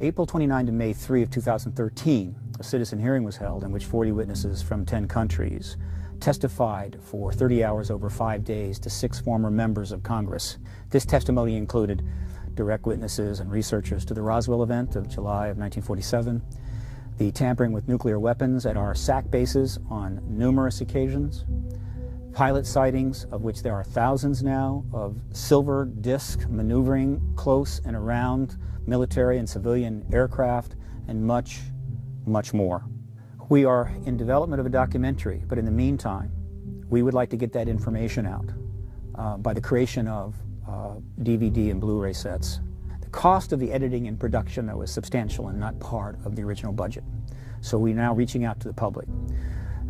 April 29 to May 3 of 2013, a citizen hearing was held in which 40 witnesses from 10 countries testified for 30 hours over 5 days to 6 former members of Congress. This testimony included direct witnesses and researchers to the Roswell event of July of 1947, the tampering with nuclear weapons at our SAC bases on numerous occasions, pilot sightings, of which there are thousands now, of silver disc maneuvering close and around military and civilian aircraft, and much, much more. We are in development of a documentary, but in the meantime, we would like to get that information out by the creation of DVD and Blu-ray sets. The cost of the editing and production, though, is substantial and not part of the original budget. So we're now reaching out to the public.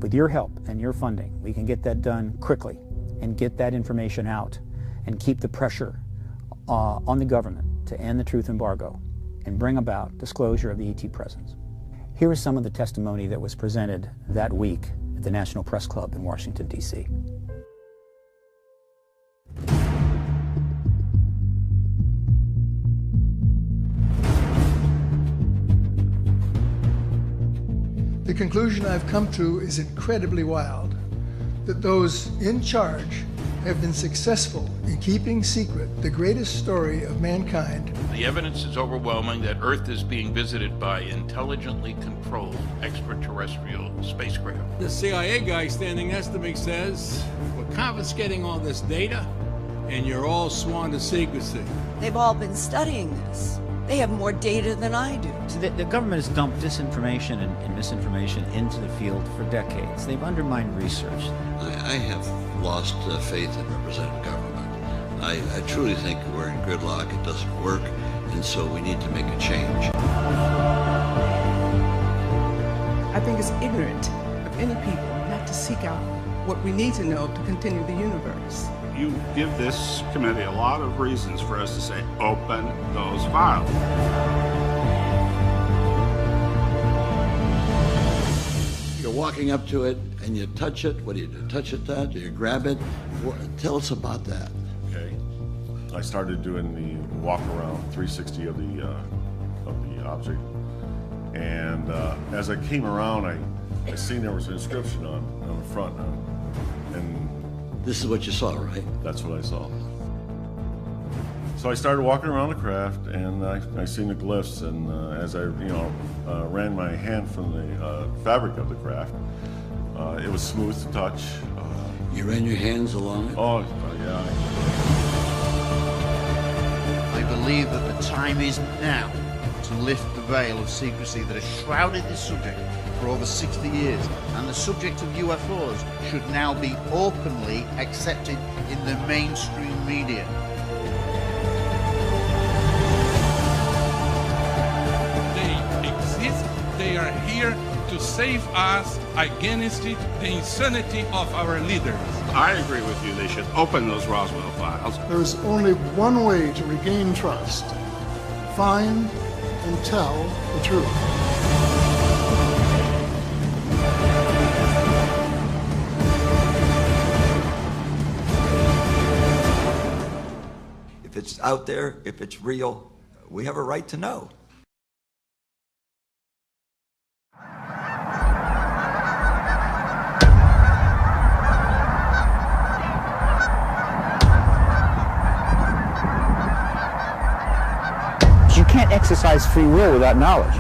With your help and your funding, we can get that done quickly and get that information out and keep the pressure on the government to end the truth embargo and bring about disclosure of the ET presence. Here is some of the testimony that was presented that week at the National Press Club in Washington, D.C. The conclusion I've come to is incredibly wild, that those in charge have been successful in keeping secret the greatest story of mankind. The evidence is overwhelming that Earth is being visited by intelligently controlled extraterrestrial spacecraft. The CIA guy standing next to me says, we're confiscating all this data and you're all sworn to secrecy. They've all been studying this. They have more data than I do. So the government has dumped disinformation and misinformation into the field for decades. They've undermined research. I have lost faith in representative government. I truly think we're in gridlock. It doesn't work, and so we need to make a change. I think it's ignorant of any people not to seek out what we need to know to continue the universe. You give this committee a lot of reasons for us to say, open those files. You're walking up to it and you touch it. What do you do? Touch it, that? Do you grab it? Tell us about that. Okay. I started doing the walk around 360 of the object. And as I came around, I seen there was an inscription on the front. And this is what you saw, right? That's what I saw. So I started walking around the craft, and I seen the glyphs, and as I, ran my hand from the fabric of the craft, it was smooth to touch. You ran your hands along it? Oh, yeah. I believe that the time is now to lift the veil of secrecy that has shrouded this subject for over 60 years, and the subject of UFOs should now be openly accepted in the mainstream media. They exist, they are here to save us against the insanity of our leaders. I agree with you, they should open those Roswell files. There is only one way to regain trust: find and tell the truth. If it's out there, if it's real, we have a right to know. You can't exercise free will without knowledge,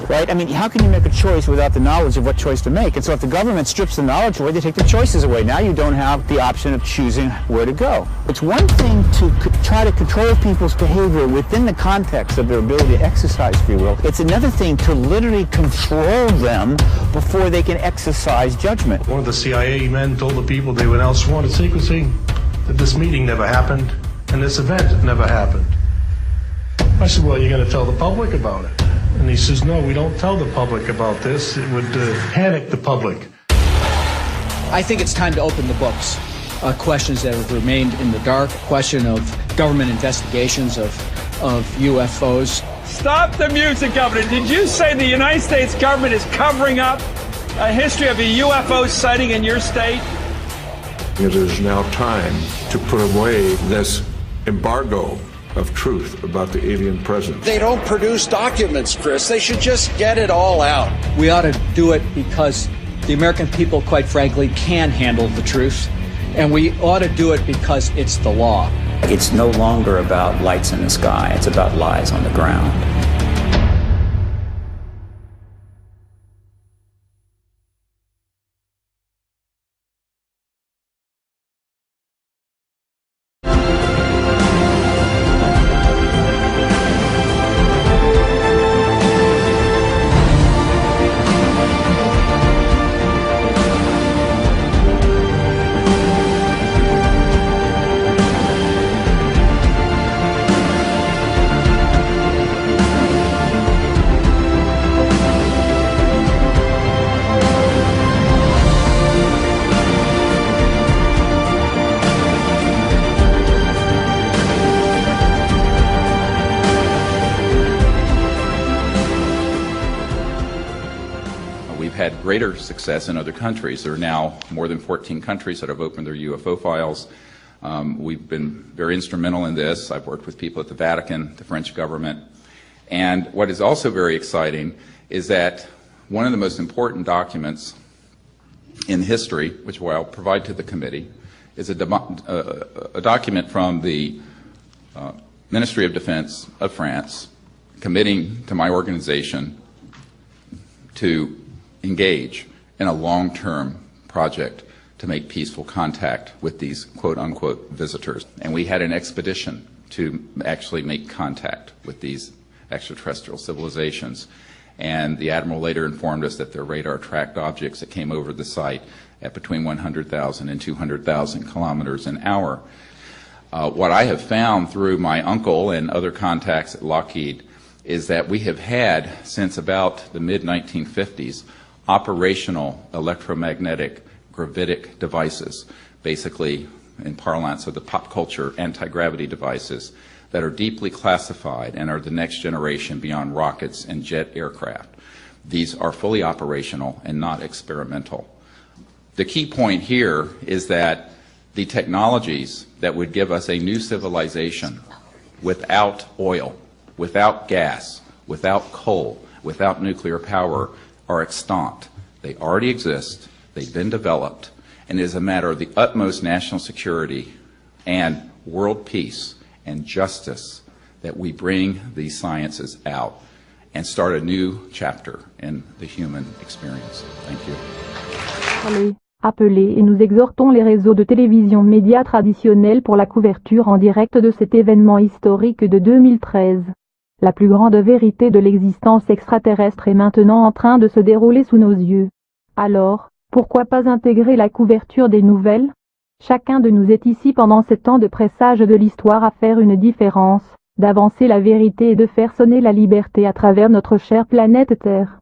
right? I mean, how can you make a choice without the knowledge of what choice to make? And so if the government strips the knowledge away, they take the choices away. Now you don't have the option of choosing where to go. It's one thing to try to control people's behavior within the context of their ability to exercise free will. It's another thing to literally control them before they can exercise judgment. One of the CIA men told the people they were now sworn to secrecy that this meeting never happened and this event never happened. I said, well, you're going to tell the public about it. And he says, no, we don't tell the public about this. It would panic the public. I think it's time to open the books. Questions that have remained in the dark, question of government investigations of UFOs. Stop the music, Governor. Did you say the United States government is covering up a history of a UFO sighting in your state? It is now time to put away this embargo of truth about the alien presence. They don't produce documents, Chris. They should just get it all out. We ought to do it because the American people, quite frankly, can handle the truth. And we ought to do it because it's the law. It's no longer about lights in the sky. It's about lies on the ground. Had greater success in other countries. There are now more than 14 countries that have opened their UFO files. We've been very instrumental in this. I've worked with people at the Vatican, the French government. And what is also very exciting is that one of the most important documents in history, which I'll provide to the committee, is a document from the Ministry of Defense of France committing to my organization to engage in a long-term project to make peaceful contact with these quote-unquote visitors. And we had an expedition to actually make contact with these extraterrestrial civilizations. And the Admiral later informed us that their radar tracked objects that came over the site at between 100,000 and 200,000 kilometers an hour. What I have found through my uncle and other contacts at Lockheed is that we have had, since about the mid-1950s, operational electromagnetic gravitic devices, basically in parlance of the pop culture anti-gravity devices, that are deeply classified and are the next generation beyond rockets and jet aircraft. These are fully operational and not experimental. The key point here is that the technologies that would give us a new civilization without oil, without gas, without coal, without nuclear power, are extant. They already exist, they've been developed, and it is a matter of the utmost national security and world peace and justice that we bring these sciences out and start a new chapter in the human experience. Thank you. Appelez et nous exhortons les réseaux de télévision médias traditionnels pour la couverture en direct de cet événement historique de 2013. La plus grande vérité de l'existence extraterrestre est maintenant en train de se dérouler sous nos yeux. Alors, pourquoi pas intégrer la couverture des nouvelles? Chacun de nous est ici pendant ces temps de pressage de l'histoire à faire une différence, d'avancer la vérité et de faire sonner la liberté à travers notre chère planète Terre.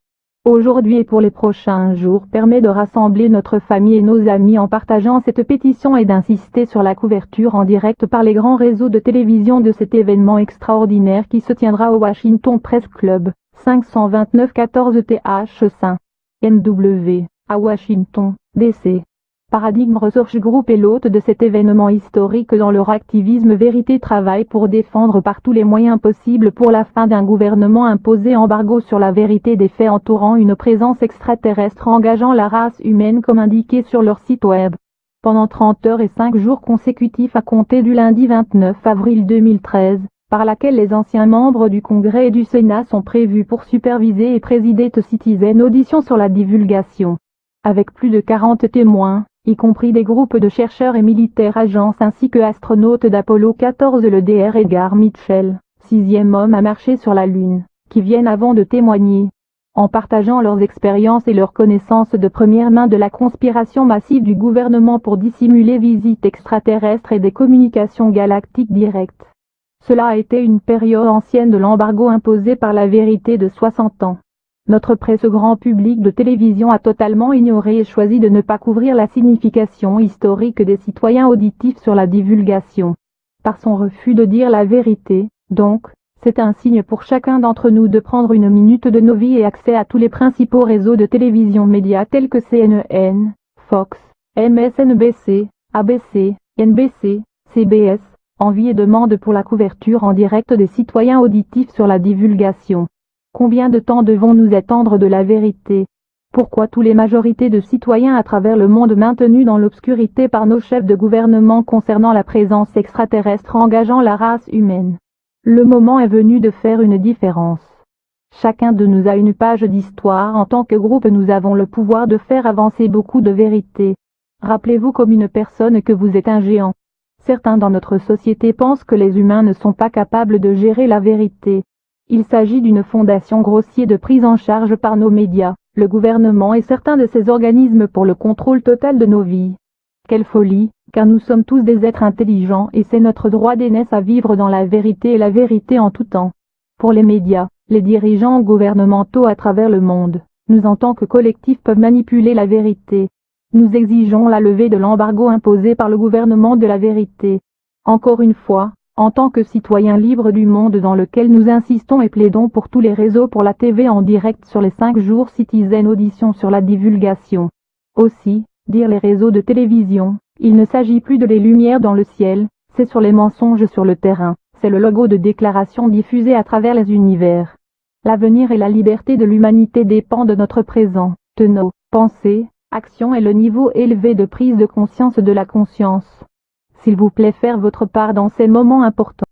Aujourd'hui et pour les prochains jours permet de rassembler notre famille et nos amis en partageant cette pétition et d'insister sur la couverture en direct par les grands réseaux de télévision de cet événement extraordinaire qui se tiendra au Washington Press Club, 529 14 TH 5 NW, à Washington, D.C. Paradigm Research Group est l'hôte de cet événement historique dans leur activisme Vérité travaille pour défendre par tous les moyens possibles pour la fin d'un gouvernement imposé embargo sur la vérité des faits entourant une présence extraterrestre engageant la race humaine comme indiqué sur leur site web. Pendant 30 heures et 5 jours consécutifs à compter du lundi 29 avril 2013, par laquelle les anciens membres du Congrès et du Sénat sont prévus pour superviser et présider The Citizen Audition sur la divulgation. Avec plus de 40 témoins, y compris des groupes de chercheurs et militaires agences ainsi que astronautes d'Apollo 14 le Dr Edgar Mitchell, 6e homme à marcher sur la Lune, qui viennent avant de témoigner, en partageant leurs expériences et leurs connaissances de première main de la conspiration massive du gouvernement pour dissimuler visites extraterrestres et des communications galactiques directes. Cela a été une période ancienne de l'embargo imposé par la vérité de 60 ans. Notre presse grand public de télévision a totalement ignoré et choisi de ne pas couvrir la signification historique des citoyens auditifs sur la divulgation. Par son refus de dire la vérité, donc, c'est un signe pour chacun d'entre nous de prendre une minute de nos vies et accès à tous les principaux réseaux de télévision médias tels que CNN, Fox, MSNBC, ABC, NBC, CBS, Envie et demande pour la couverture en direct des citoyens auditifs sur la divulgation. Combien de temps devons-nous attendre de la vérité? Pourquoi toutes les majorités de citoyens à travers le monde maintenus dans l'obscurité par nos chefs de gouvernement concernant la présence extraterrestre engageant la race humaine? Le moment est venu de faire une différence. Chacun de nous a une page d'histoire. En tant que groupe, nous avons le pouvoir de faire avancer beaucoup de vérités. Rappelez-vous comme une personne que vous êtes un géant. Certains dans notre société pensent que les humains ne sont pas capables de gérer la vérité. Il s'agit d'une fondation grossière de prise en charge par nos médias, le gouvernement et certains de ces organismes pour le contrôle total de nos vies. Quelle folie, car nous sommes tous des êtres intelligents et c'est notre droit d'aînesse à vivre dans la vérité et la vérité en tout temps. Pour les médias, les dirigeants gouvernementaux à travers le monde, nous en tant que collectif peuvent manipuler la vérité. Nous exigeons la levée de l'embargo imposé par le gouvernement de la vérité. Encore une fois, en tant que citoyens libres du monde dans lequel nous insistons et plaidons pour tous les réseaux pour la TV en direct sur les 5 jours Citizen Audition sur la divulgation. Aussi, dire les réseaux de télévision, il ne s'agit plus de les lumières dans le ciel, c'est sur les mensonges sur le terrain. C'est le logo de déclaration diffusé à travers les univers. L'avenir et la liberté de l'humanité dépendent de notre présent, de nos pensées, actions et le niveau élevé de prise de conscience de la conscience. S'il vous plaît, faire votre part dans ces moments importants.